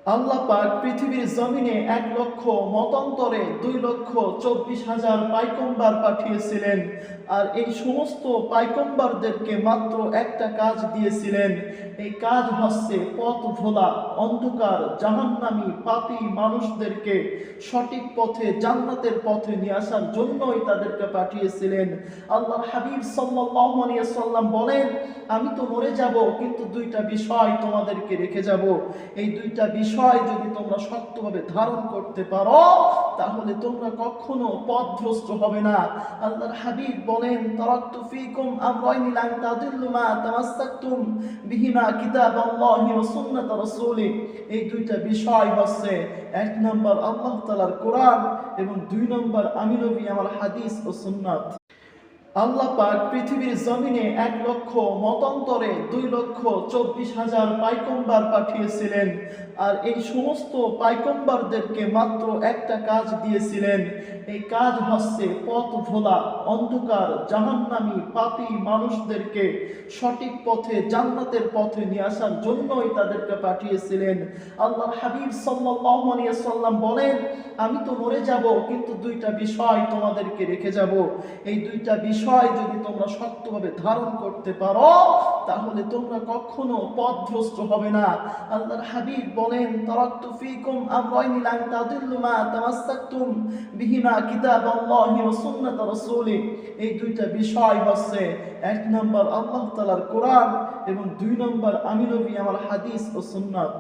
আল্লাহ পাক পৃথিবীর জমিনে 1,00,000 মতান্তরে 2,24,000 পায়গম্বর পাঠিয়েছিলেন। আর এই সমস্ত পায়গম্বরদেরকে মাত্র একটা কাজ দিয়েছিলেন। এই কাজ হচ্ছে পথ ভোলা অন্ধকার জাহান্নামী পাপী মানুষদেরকে সঠিক পথে জান্নাতের পথে নিয়ে আসার জন্যই তাদেরকে পাঠিয়েছিলেন। আল্লাহর হাবিব সাল্লাল্লাহু আলাইহি ওয়াসাল্লাম বলেন, আমি তো মরে যাব, কিন্তু দুইটা বিষয় তোমাদেরকে রেখে যাব। এই দুইটা বিষয় যদি তোমরা শক্তভাবে ধারণ করতে পারো, তাহলে তোমরা কখনো পথভ্রষ্ট হবে না। আল্লাহর হাবিব বলেন, তারাকতু ফীকুম আমরাইনি লান তাদিল্লু মা তামাসসাকতুম বিহিমা কিতাবাল্লাহি ওয়া সুন্নাত রাসূলি। এই দুইটা বিষয় হচ্ছে, এক নম্বর আল্লাহ তাআলার কোরআন এবং দুই নম্বর আমি নবী আমার হাদিস ও সুন্নাত। আল্লাহ পাক পৃথিবীর জমিনে 1,00,000 মতান্তরে 2,24,000 পায়গম্বর পাঠিয়েছিলেন। আর এই সমস্ত পায়গম্বরদেরকে মাত্র একটা কাজ দিয়েছিলেন। এই কাজ হচ্ছে পথ ভোলা অন্ধকার জাহান্নামী পাপী মানুষদেরকে সঠিক পথে জান্নাতের পথে নিয়ে আসার জন্যই তাদেরকে পাঠিয়েছিলেন। আল্লাহর হাবিব সাল্লাল্লাহু আলাইহি ওয়াসাল্লাম বলেন, আমি তো মরে যাব, কিন্তু দুইটা বিষয় তোমাদেরকে রেখে যাব। এই দুইটা বিষয় যদি তোমরা শক্তভাবে ধারণ করতে পারো, তাহলে তোমরা কখনো পথভ্রষ্ট হবে না। আল্লাহর হাবিব বলেন, তারাকতু ফীকুম আমরাইনি লান তাদিল্লু মা তামাসসাকতুম বিহিমা কিতাবাল্লাহি ওয়া সুন্নাত রাসূলি। এই দুইটা বিষয় হচ্ছে, এক নম্বর আল্লাহ তাআলার কোরআন এবং দুই নম্বর আমি নবী আমার হাদিস ও সুন্নাত।